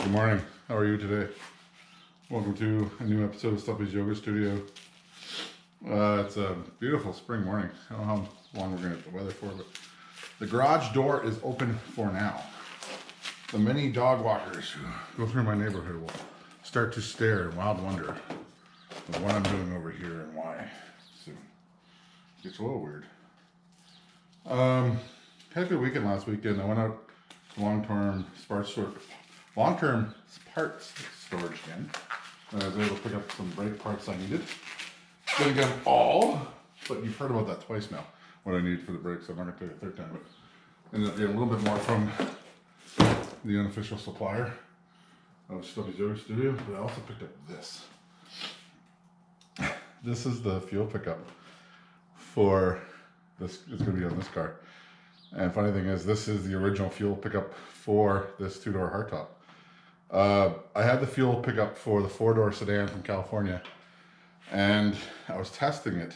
Good morning. How are you today? Welcome to a new episode of Stumpy's Yoga Studio. It's a beautiful spring morning. I don't know how long we're going to get the weather for, but the garage door is open for now. The many dog walkers who go through my neighborhood will start to stare in wild wonder at what I'm doing over here and why. Soon. It's a little weird. Had a good weekend last weekend. I went out to long-term parts storage again. And I was able to pick up some brake parts I needed. Didn't get them all, but you've heard about that twice now, what I need for the brakes. I'm not going to tell you a third time, but ended up getting a little bit more from the unofficial supplier of Stumpy's Yoga Studio. But I also picked up this. This is the fuel pickup for this. It's going to be on this car. And funny thing is, this is the original fuel pickup for this two-door hardtop. I had the fuel pickup for the four-door sedan from California, and I was testing it,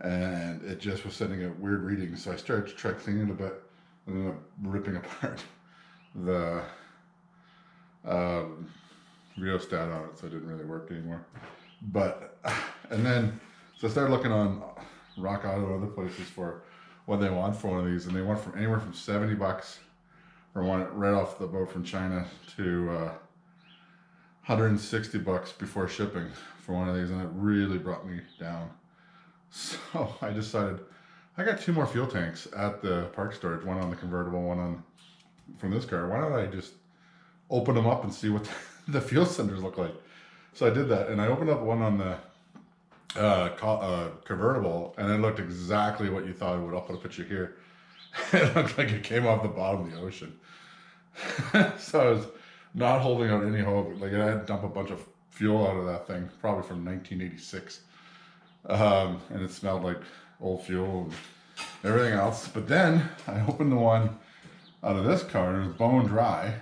and it just was sending out weird readings. So I started to try cleaning it a bit, and ended up ripping apart the rheostat on it, so it didn't really work anymore. But and then so I started looking on Rock Auto and other places for what they want for one of these, and they want from anywhere from $70 for one right off the boat from China to $160 before shipping for one of these, and it really brought me down. So I decided I got two more fuel tanks at the park storage, one on the convertible, one on from this car. Why don't I just open them up and see what the fuel cylinders look like? So I did that, and I opened up one on the convertible, and it looked exactly what you thought it would. I'll put a picture here. It looked like it came off the bottom of the ocean. So I was not holding out any hope. Like, I had to dump a bunch of fuel out of that thing, probably from 1986, and it smelled like old fuel and everything else. But then I opened the one out of this car, and it was bone dry,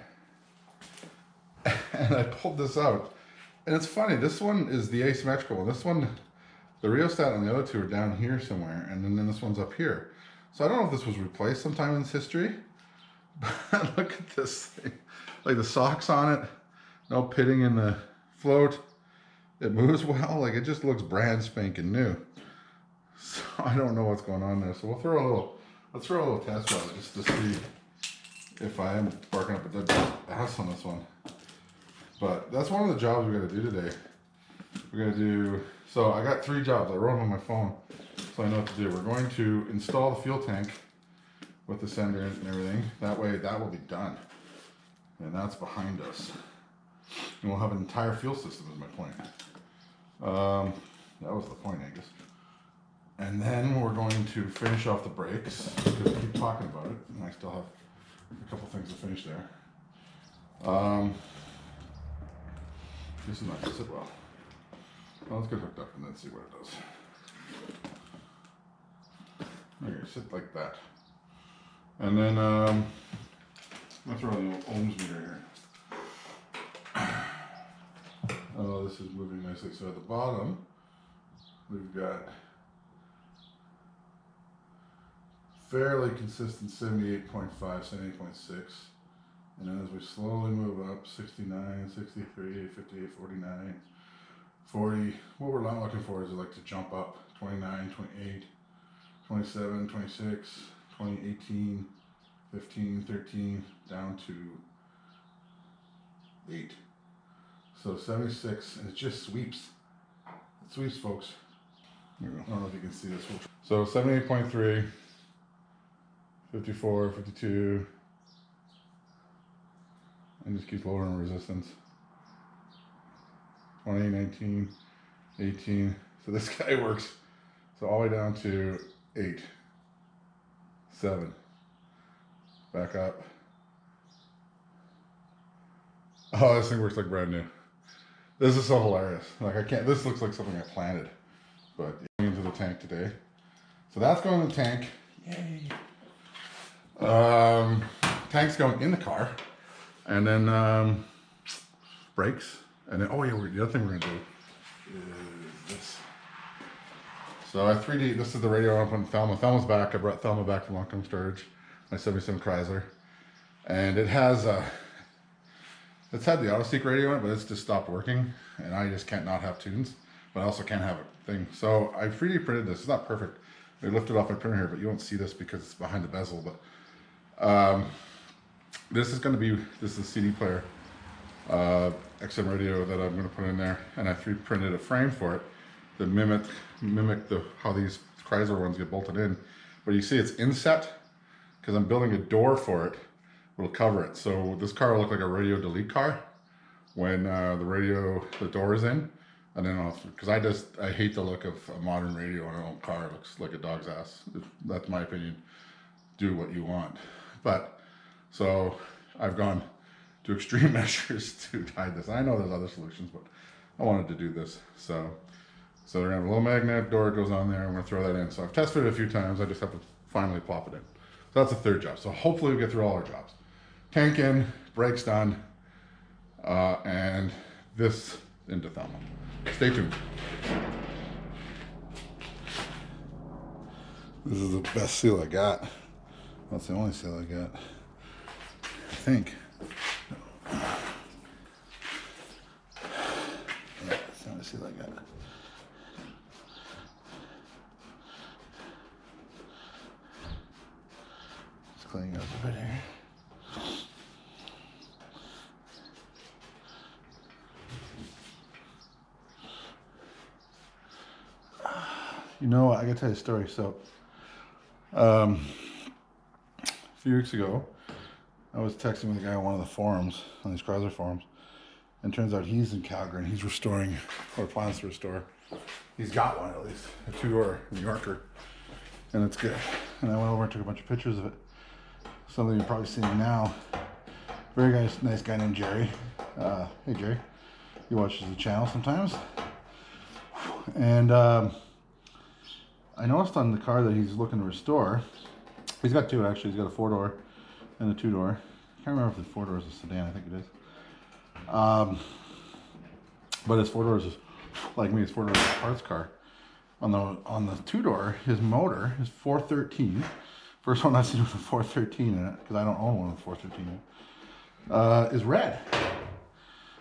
and I pulled this out, and it's funny, this one is the asymmetrical. This one, the rheostat on the other two are down here somewhere, and then this one's up here. So I don't know if this was replaced sometime in its history, but look at this thing. Like, the socks on it, no pitting in the float. It moves well, like it just looks brand spanking new. So I don't know what's going on there. So let's throw a little test on it just to see if I am barking up a dead ass on this one. But that's one of the jobs we got to do today. We're going to do, so I got 3 jobs. I wrote them on my phone, so I know what to do. We're going to install the fuel tank with the sender and everything. That way, that will be done. And that's behind us. And we'll have an entire fuel system is my point. That was the point, I guess. And then we're going to finish off the brakes, because I keep talking about it, and I still have a couple things to finish there. This is not going to sit well. Well, let's get hooked up and then see what it does. Okay, sit like that. And then, let's throw the ohms meter here. Oh, this is moving nicely. So at the bottom, we've got fairly consistent 78.5, 78.6. And then as we slowly move up, 69, 63, 58, 49, 40. What we're not looking for is like to jump up 29, 28, 27, 26, 20, 18, 15, 13, down to 8. So 76, and it just sweeps. It sweeps, folks. I don't know if you can see this. So 78.3, 54, 52, and just keep lowering resistance. 20, 19, 18. So this guy works. So all the way down to 8, 7. Back up. Oh, this thing works like brand new. This is so hilarious. Like, I can't, this looks like something I planted. But going into the tank today. So that's going in the tank. Yay. Tank's going in the car. And then brakes. And then, oh yeah, the other thing we're gonna do is this. So I 3D, this is the radio I'm putting Thelma. Thelma's back. I brought Thelma back from long-term storage. My 77 Chrysler. And it has It's had the auto-seek radio in it, but it's just stopped working, and I just can't not have tunes, but I also can't have a thing. So I 3D printed this. It's not perfect. I lifted off my printer here, but you won't see this because it's behind the bezel. But this is a CD player, XM radio that I'm going to put in there, and I 3D printed a frame for it that mimic how these Chrysler ones get bolted in. But you see it's inset because I'm building a door for it. Will cover it. So this car will look like a radio delete car when the door is in. And then because I hate the look of a modern radio on an old car. It looks like a dog's ass. That's my opinion. Do what you want. But so I've gone to extreme measures to hide this. I know there's other solutions, but I wanted to do this. So they're gonna have a little magnetic door that goes on there. I'm gonna throw that in. So I've tested it a few times. I just have to finally plop it in. So that's the third job. So hopefully we get through all our jobs. Tank in, brakes done, and this into Thelma. Stay tuned. This is the best seal I got. That's the only seal I got, I think. Yeah, that's the only seal I got. Just cleaning up a bit here. You know, I gotta tell you a story. So, a few weeks ago, I was texting with a guy on one of the forums, on these Chrysler forums, and it turns out he's in Calgary and he's restoring, or plans to restore. He's got one at least, a two-door New Yorker, and it's good. And I went over and took a bunch of pictures of it. Something you're probably seeing now. Very nice guy named Jerry. Hey Jerry, he watches the channel sometimes. And I noticed on the car that he's looking to restore, he's got two actually. He's got a 4-door and a 2-door. I can't remember if the 4-door is a sedan. I think it is. But his 4-door is like me. His 4-door is a parts car. On the 2-door, his motor is 413. First one I've seen with a 413 in it, because I don't own one with a 413 in it, is red.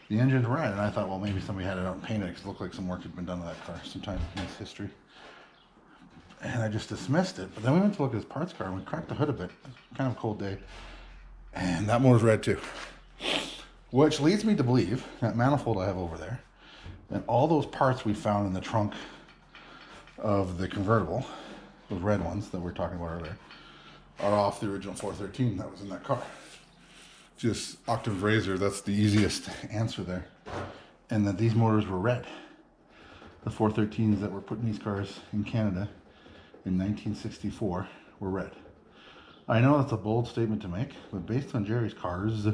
The engine's red, and I thought, well, maybe somebody had it out and painted it because it looked like some work had been done to that car sometime in its history. And I just dismissed it. But then we went to look at his parts car and we cracked the hood a bit. It was kind of a cold day. And that motor's red too. Which leads me to believe that manifold I have over there and all those parts we found in the trunk of the convertible, those red ones that we were talking about earlier, are off the original 413 that was in that car. Just octave razor, that's the easiest answer there. And that these motors were red. The 413s that were put in these cars in Canada in 1964 were red. I know that's a bold statement to make, but based on Jerry's cars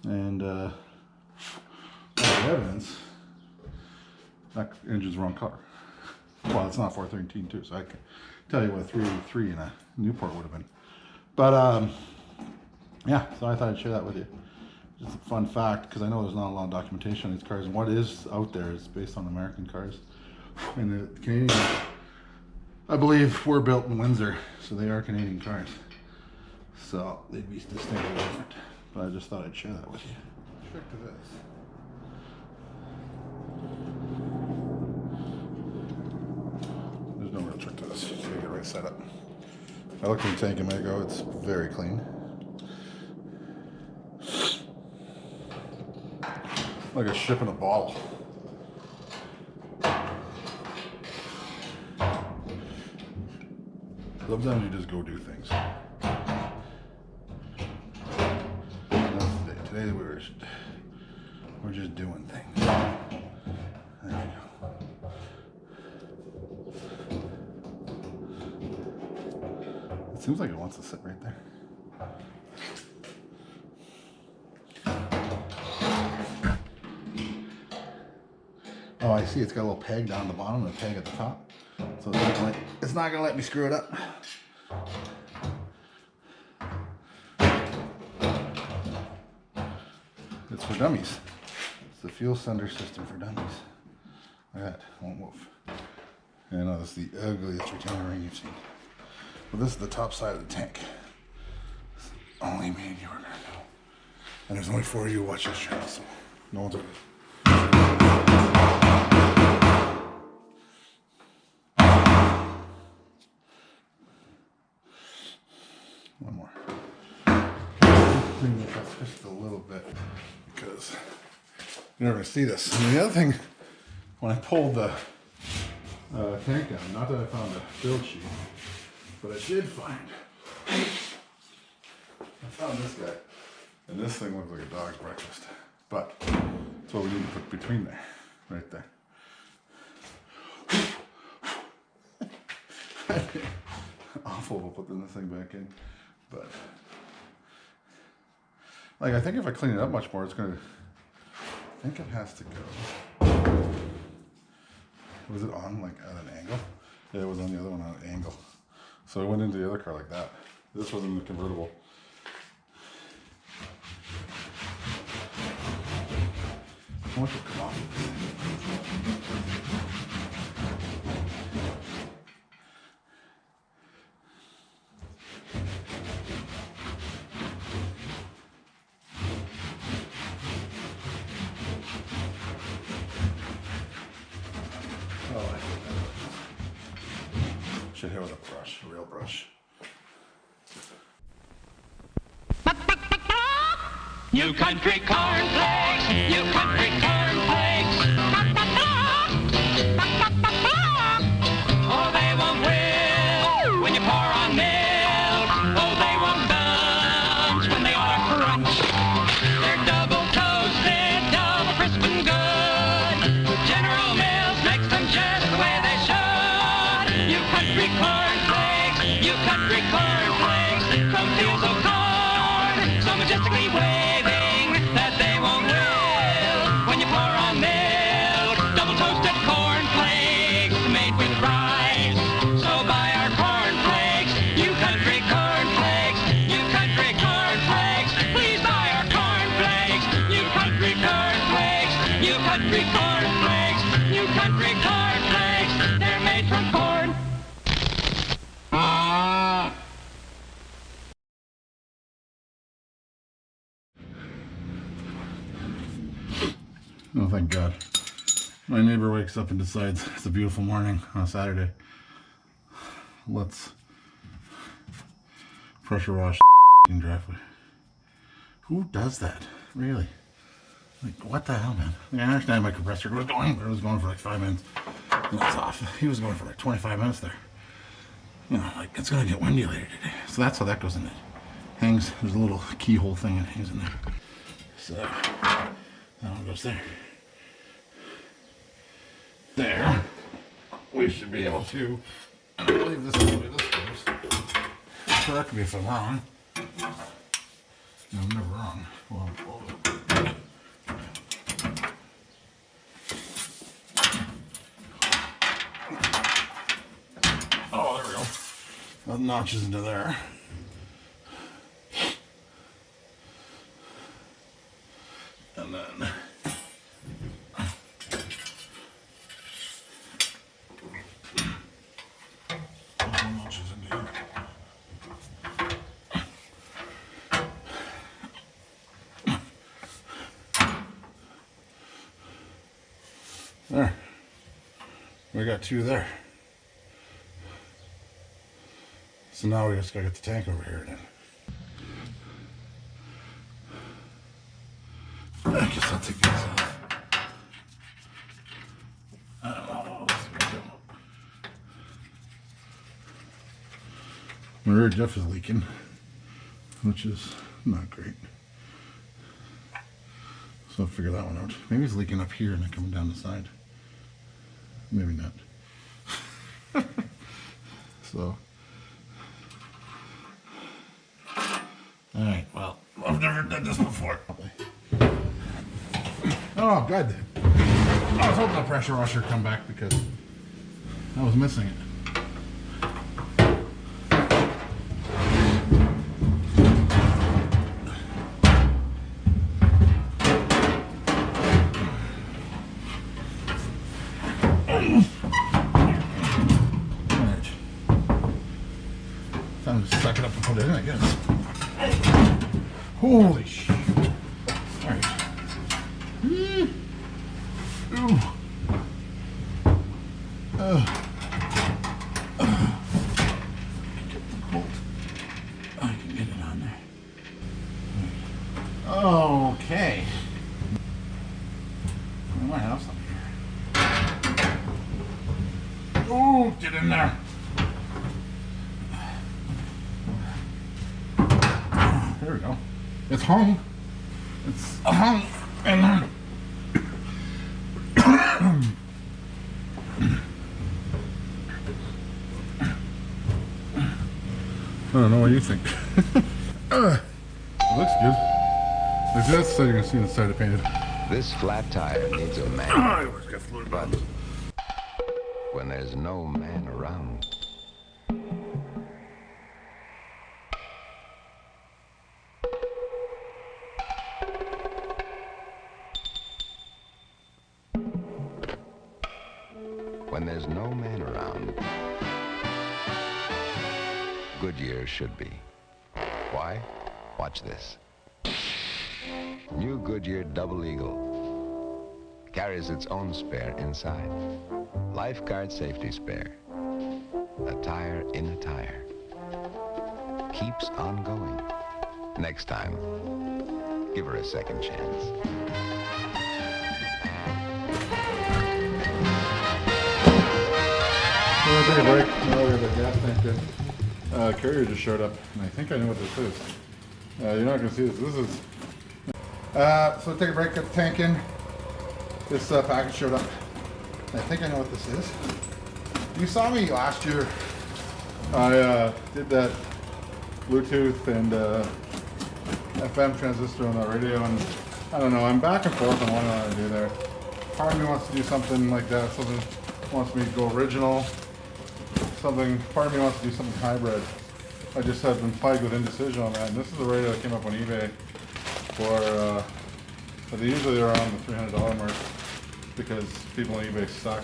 and all the evidence, that engine's the wrong color. Well, it's not 413 too, so I can tell you what a 383 in a Newport would have been. But yeah, so I thought I'd share that with you. Just a fun fact, because I know there's not a lot of documentation on these cars, and what is out there is based on American cars. And the Canadian, I believe, were built in Windsor, so they are Canadian cars. So they'd be distinctly different. But I just thought I'd share that with you. Trick to this. There's no real trick to this. Just get it right set up. I looked in the tank a minute ago, it's very clean. Like a ship in a bottle. Sometimes you just go do things. Today we're just doing things. There you go. It seems like it wants to sit right there. Oh, I see. It's got a little peg down the bottom and a peg at the top. So it's not gonna let me screw it up. It's for dummies. It's the fuel sender system for dummies. Look at that. Won't move. I know this is the ugliest retainer ring you've seen. But this is the top side of the tank. Only me and you are gonna know. And there's only 4 of you who watch this channel, so no one's. One more. Clean this up just a little bit because you're never gonna see this. And the other thing, when I pulled the tank down, not that I found a build sheet, but I did find. I found this guy, and this thing looks like a dog's breakfast. But that's what we need to put between there, right there. Awful for putting this thing back in, but like I think if I clean it up much more, it's gonna. I think it has to go. Was it on like at an angle? Yeah, it was on the other one on an angle. So I went into the other car like that. This was in the convertible. How much will come off of this? Oh, I hate that. Should hit with a brush, a real brush. You country cornflakes, you country cornflakes. Oh, they won't will when you pour on milk. Oh, they won't bunch when they are crunch. They're double toasted, double crisp and good. General Mills makes them just the way they should. You country cornflakes, you country cornflakes. From fields of corn, so majestically waving that they won't will when you pour on milk. Double toasted cornflakes made with rice. So buy our cornflakes, you country cornflakes, you country cornflakes. Please buy our cornflakes, you country cornflakes, you country cornflakes, you country cornflakes. They're made from corn. Oh, thank God. My neighbor wakes up and decides it's a beautiful morning on a Saturday. Let's pressure wash the driveway. Who does that? Really? Like, what the hell, man? Like, I understand my compressor was going, but it was going for like 5 minutes. And it's off. He was going for like 25 minutes there. You know, like, it's gonna get windy later today. So that's how that goes in it. Hangs, there's a little keyhole thing that hangs in there. So that one goes there. There. We should be able to, I believe this is the way this goes. Correct me if I'm wrong. No, I'm never wrong. Well, oh, there we go. That notches into there. And then notches into here. There. We got 2 there. So now we just gotta get the tank over here then. I guess I'll take these off. I don't know. My rear diff is leaking, which is not great. So I'll figure that one out. Maybe it's leaking up here and then coming down the side. Maybe not. So. Alright, well, I've never done this before. Oh, good. I was hoping the pressure washer would come back because I was missing it. Alright. Time to suck it up and put it in, I guess. Holy shit. Bolt. I can get it on there. Okay. We might have some here. Oh, get in there. There we go. It's hung. It's hung in there. I don't know what you think. It looks good. Like that's so you can see inside the painted. This flat tire needs a man, but But when there's no man around, when there's no man around, Goodyear should be. Why? Watch this. New Goodyear Double Eagle carries its own spare inside. Lifeguard safety spare. A tire in a tire. Keeps on going. Next time, give her a second chance. we're gonna take a break. No, we have a gas tank in. Carrier just showed up, and I think I know what this is. You're not gonna see this. This is. So take a break, get the tank in. This package showed up. I think I know what this is. You saw me last year. I did that Bluetooth and FM transistor on that radio, and I don't know, I'm back and forth on what I want to do there. Part of me wants to do something like that, something wants me to go original, part of me wants to do something hybrid. I just have been plagued with indecision on that, and this is the radio that came up on eBay for, but usually they're around the $300 mark because people on eBay suck.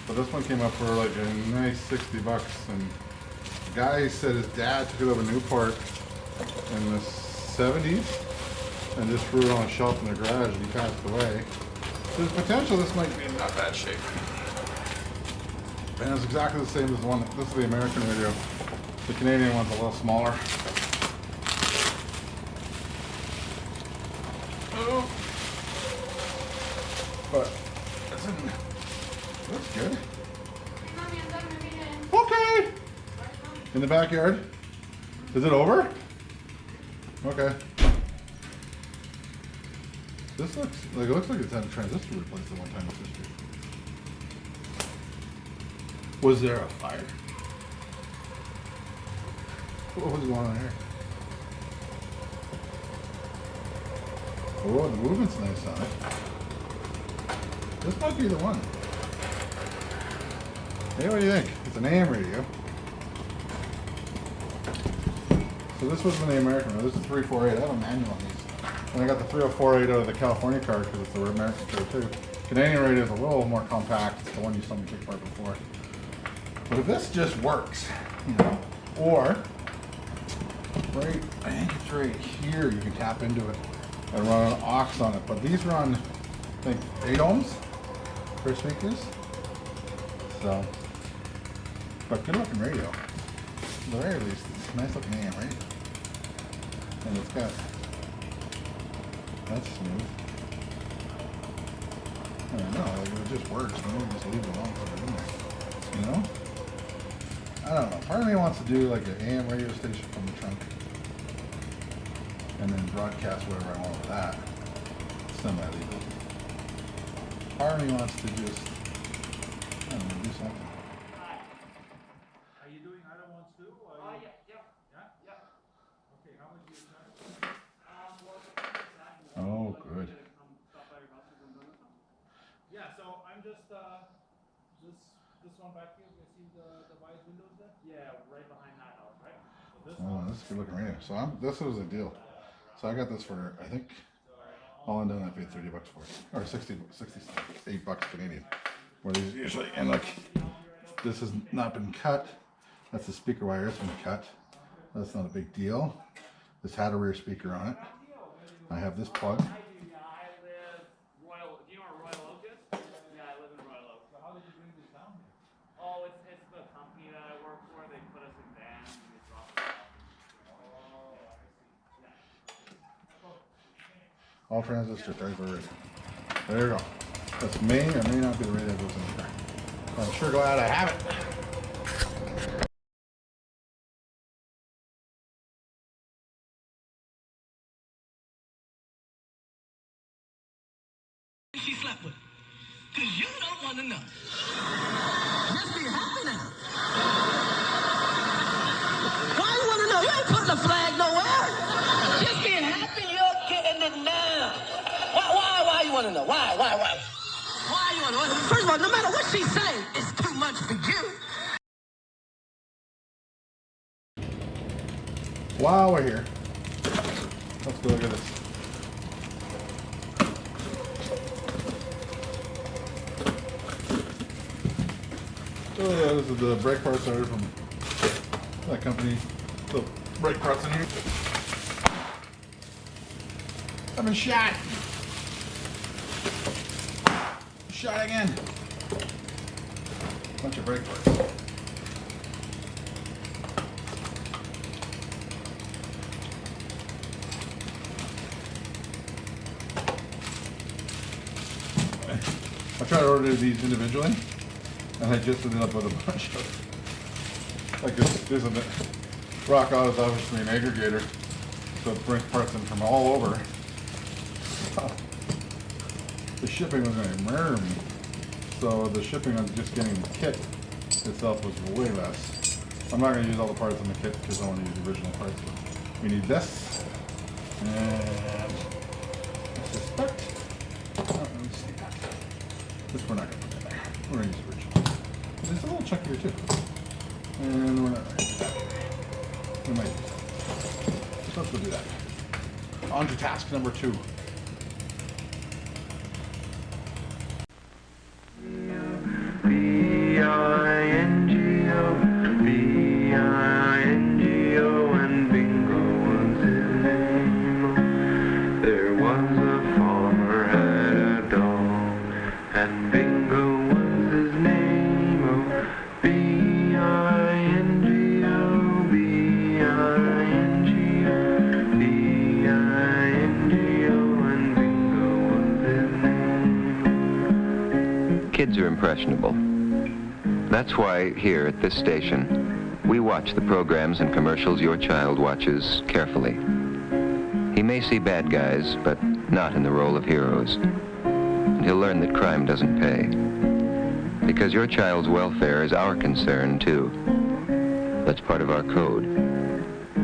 But this one came up for like a nice 60 bucks, and the guy said his dad took it over Newport in the 70s and just threw it on a shelf in their garage, and he passed away. There's potential this might be in not bad shape. And it's exactly the same as the one, this is the American radio. The Canadian one's a little smaller. Oh. But it's in, looks good. Okay. In the backyard? Is it over? Okay. This looks like it's had a transistor replaced at one time in history. Was there a fire? What was going on here? Oh, the movement's nice on it. This might be the one. Hey, what do you think? It's an AM radio. So this was in the American one. This is 348. I have a manual on these. And I got the 3048 out of the California card because it's the American card too. Canadian radio is a little more compact. It's the one you saw me take apart before. But if this just works, you know, or right, I think it's right here, you can tap into it and run an aux on it. But these run, I think, 8 ohms for speakers. So, but good looking radio. At the very least, it's a nice looking AM, right? And it's got, that's smooth. I don't know, like if it just works, maybe just leave it alone, put it in there. You know? I don't know. Part of me wants to do like an AM radio station from the trunk. And then broadcast whatever I want with that. Semi-legal. Part of me wants to just, I don't know, do something. Are you doing other ones too? Yeah. Yeah? Okay, how much do you charge? Oh, good. Yeah, so I'm just, this one back here, you see the white windows there? Yeah, right behind that house, right? So this Oh, this is a good looking radio. So this was a deal. So I got this for, I think, all in done, I paid 30 bucks for it. Or 68 bucks Canadian. Where these usually, and like, this has not been cut. That's the speaker wire, it's been cut. That's not a big deal. This had a rear speaker on it. I have this plug. I live Royal. Do you know where Royal Oak is? Yeah, I live in Royal Oak. So how did you bring this down here? All transistor, Chrysler radio. There you go. This may or may not be the radio that goes in the car. I'm sure glad I have it. She slept with. Because you don't want to know. Just be happy now. Why you want to know? You ain't putting a flag nowhere. Just be happy you're getting it now. Why you want to know? Why you want to know? First of all, no matter what she say, it's too much for you. While we're here, let's go look at this. Oh yeah, this is the brake parts I ordered from that company. The brake parts in here. I've been shot. Shot again. Bunch of brake parts. I tried to order these individually, and I just ended up with a bunch of, like there's a Rock Auto is obviously an aggregator, so it brings parts in from all over. The shipping was going to murder me, so the shipping on just getting the kit itself was way less. I'm not going to use all the parts in the kit because I want to use the original parts. But we need this, and I suspect, let me see that. This we're not going to put in there. We're going to use the original. It's a little chunkier too. And we're not going to do that. We might do that. So let's go do that. On to task number 2. B-I-N-G-O, B-I-N-G-O, and bingo was his name. There was a farmer had a dog, and bingo was his name. Oh, B-I-N-G-O, B-I-N-G-O, B-I-N-G-O, and bingo was his name. Kids are impressionable. That's why here at this station, we watch the programs and commercials your child watches carefully. He may see bad guys, but not in the role of heroes. And he'll learn that crime doesn't pay. Because your child's welfare is our concern, too. That's part of our code.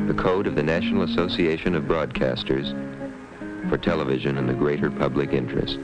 The code of the National Association of Broadcasters for television and the greater public interest.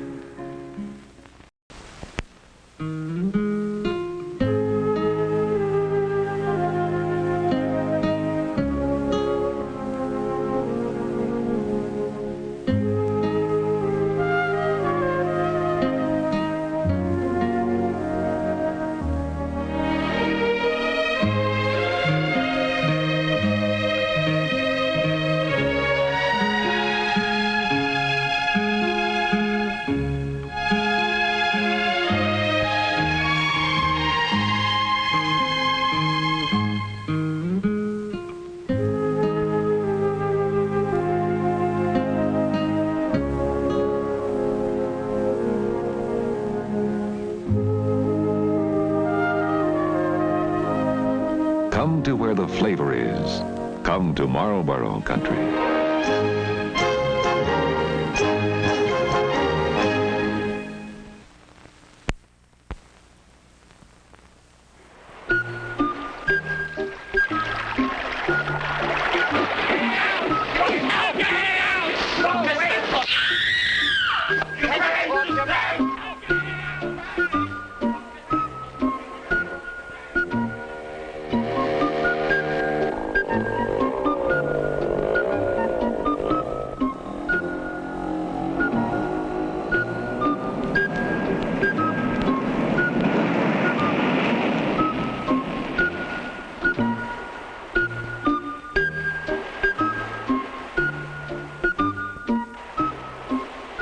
Come to where the flavor is. Come to Marlboro Country.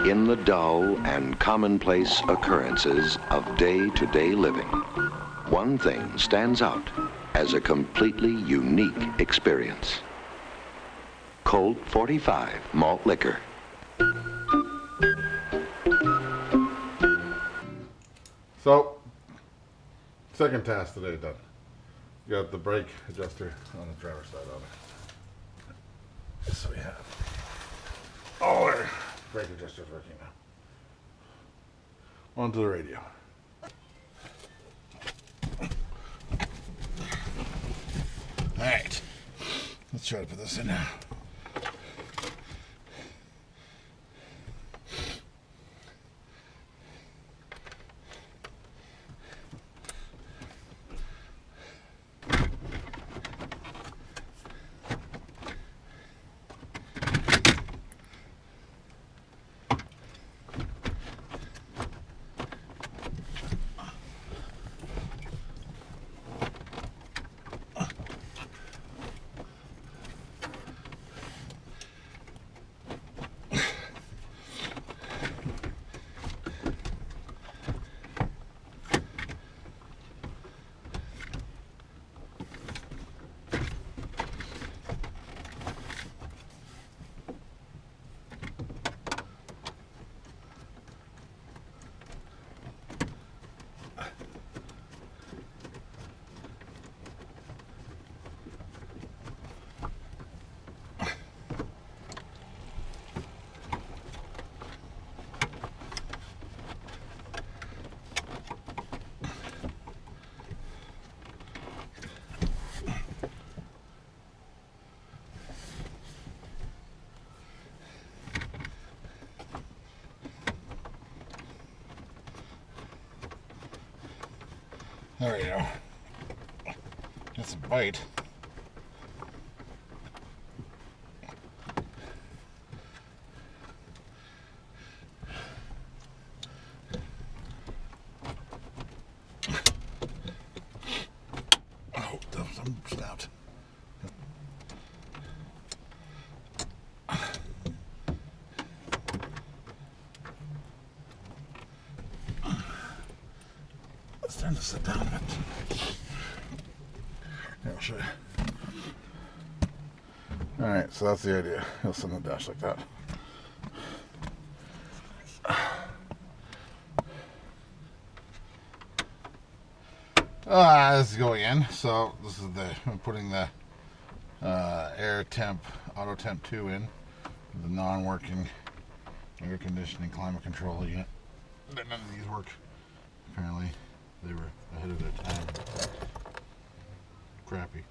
In the dull and commonplace occurrences of day-to-day living, one thing stands out as a completely unique experience. Colt 45 malt liquor. So, second task today done. You got the brake adjuster on the driver's side of it. So we have all our brake adjusters working now. Onto the radio. Alright, let's try to put this in now. There we go. That's a bite. Oh, some snout. It's time to sit down a bit. Yeah, I'll show you. Alright, so that's the idea. He'll sit on the dash like that. This is going in. So this is I'm putting the air temp, auto temp 2 in. The non-working air conditioning climate control unit. None of these work. Apparently they were ahead of their time. Crappy.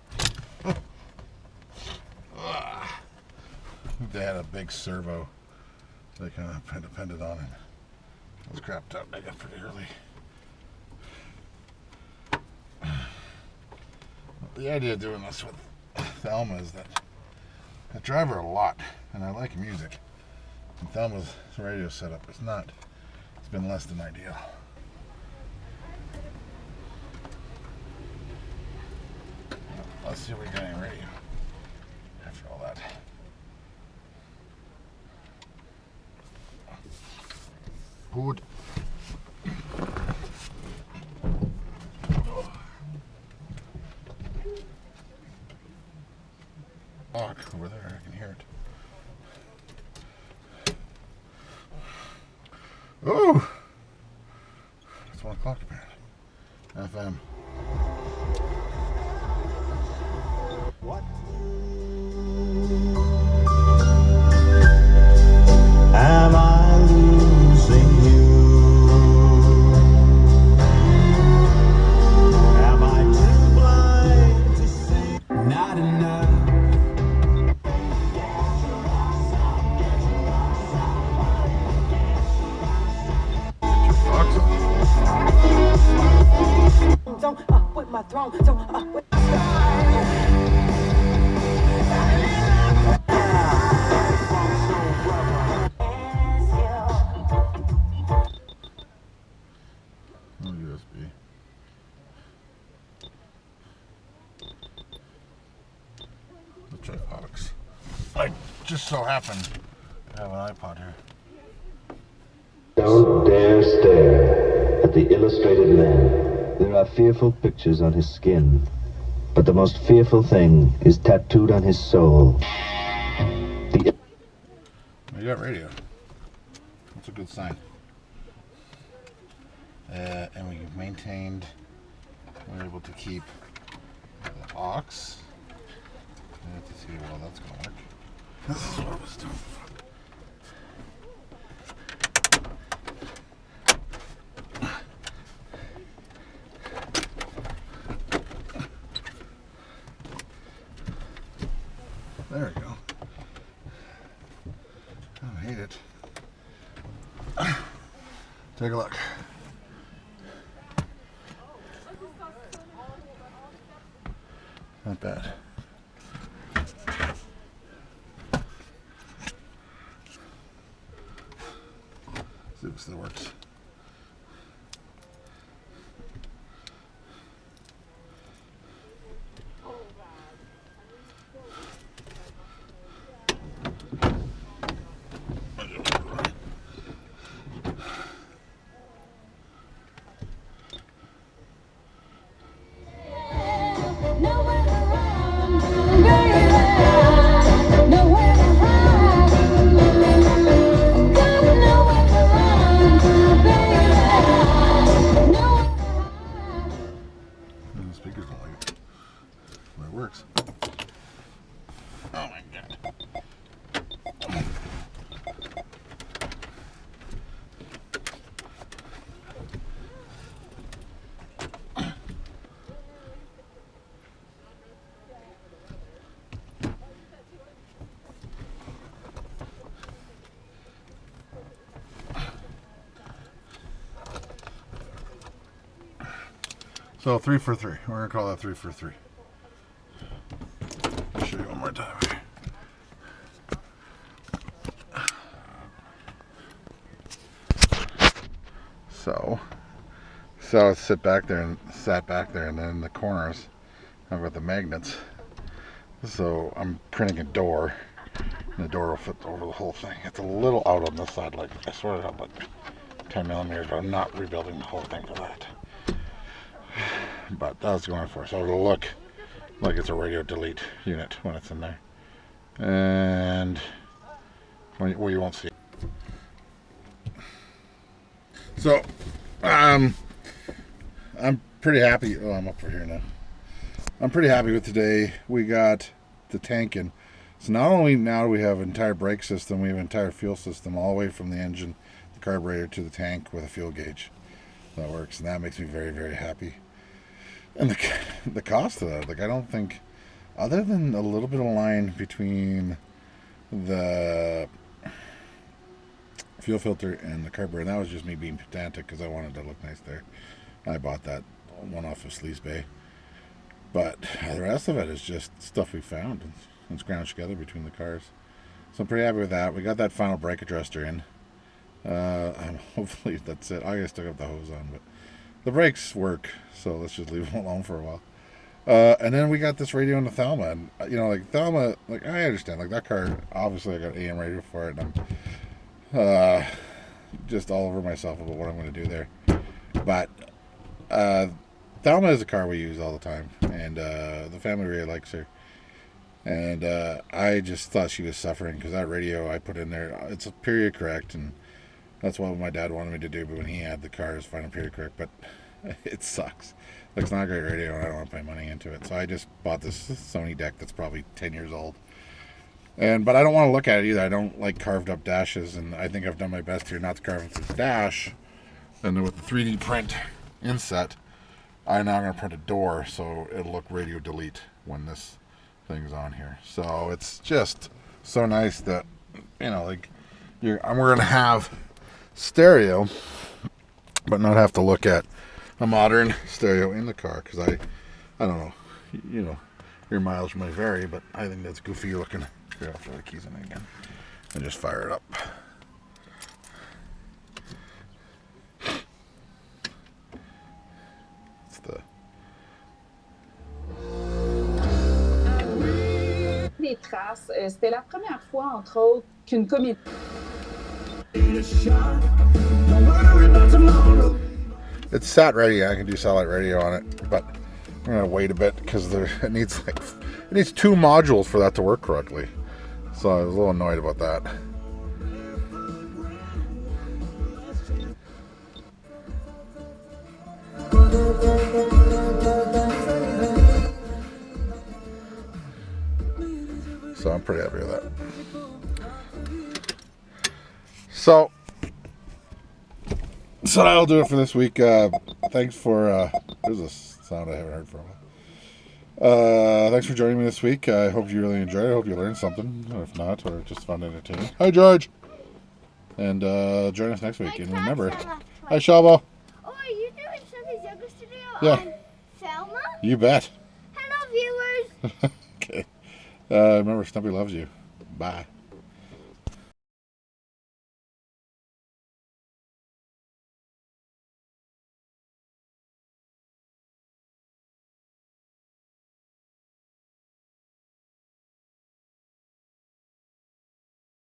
They had a big servo they kind of depended on, and it was crapped out. I got pretty early. The idea of doing this with Thelma is that I drive her a lot, and I like music. And Thelma's radio setup is not. It's been less than ideal. Let's see if we got any radio after all that. Good. Look over there, I can hear it. Oh! It's 1 o'clock apparently. FM. What? Am I losing you? Am I too blind to see? Not enough. Don't with my throne, don't with my No USB. Let's try aux. I just so happen to have an iPod here. Don't dare stare at the illustrated man. There are fearful pictures on his skin, but the most fearful thing is tattooed on his soul. You got radio. That's a good sign. and we've maintained, we're able to keep the aux. I have to see how well that's going to work. This is what I was doing. There we go. I don't hate it. Take a look. Not bad. See if it still works. Works. Oh my god. So 3 for 3. We're gonna call that 3 for 3. I'll show you one more time. So it's sat back there, and then in the corners I've got the magnets. So I'm printing a door, and the door will fit over the whole thing. It's a little out on this side, like I sort of have like 10 millimeters, but I'm not rebuilding the whole thing for that. But that's going for, so it'll look like it's a radio delete unit when it's in there, and well, you won't see it. So I'm pretty happy. Oh, I'm up for here now. I'm pretty happy with today. We got the tank in, so not only now do we have an entire brake system, we have an entire fuel system all the way from the engine, the carburetor, to the tank with a fuel gauge. That works, and that makes me very, very happy. And the cost of that, like, I don't think, other than a little bit of line between the fuel filter and the carburetor, and that was just me being pedantic because I wanted to look nice there. I bought that one off of Sleaze Bay. But the rest of it is just stuff we found and scrounged together between the cars. So I'm pretty happy with that. We got that final brake adjuster in. Hopefully that's it. I gotta still have the hose on, but the brakes work, so let's just leave them alone for a while. And then we got this radio in the Thelma, and you know, like Thelma, like I understand, like that car, obviously I got AM radio for it, and I'm just all over myself about what I'm going to do there. But Thelma is a car we use all the time, and the family really likes her. And I just thought she was suffering because that radio I put in there, it's a period correct, and that's what my dad wanted me to do, but when he had the car, is find a period correct, but it sucks. Like, it's not a great radio, and I don't want to pay money into it. So I just bought this Sony deck that's probably 10 years old. But I don't want to look at it either. I don't like carved up dashes, and I think I've done my best here not to carve up the dash. And then with the 3D print inset, I'm now going to print a door so it'll look radio delete when this thing's on here. So it's just so nice that, you know, like, we're going to have stereo, but not have to look at a modern stereo in the car, because I don't know, you know, your mileage may vary, but I think that's goofy looking. Here, I'll throw the keys in again and just fire it up. It's the des traces. C'était la première fois, entre autres, qu'une comédie. It's sat radio. I can do satellite radio on it, but I'm gonna wait a bit because it needs 2 modules for that to work correctly. So I was a little annoyed about that. pretty happy with that. So that'll do it for this week. Thanks for there's a sound I haven't heard for a while. Thanks for joining me this week. I hope you really enjoyed it. I hope you learned something, or if not, or just found it entertaining. Hi, George. And join us next week. And remember, hi, Shabo. Oh, are you doing Stumpy's yoga studio Yeah. on Thelma? You bet. Hello, viewers. Okay. Remember, Stumpy loves you. Bye.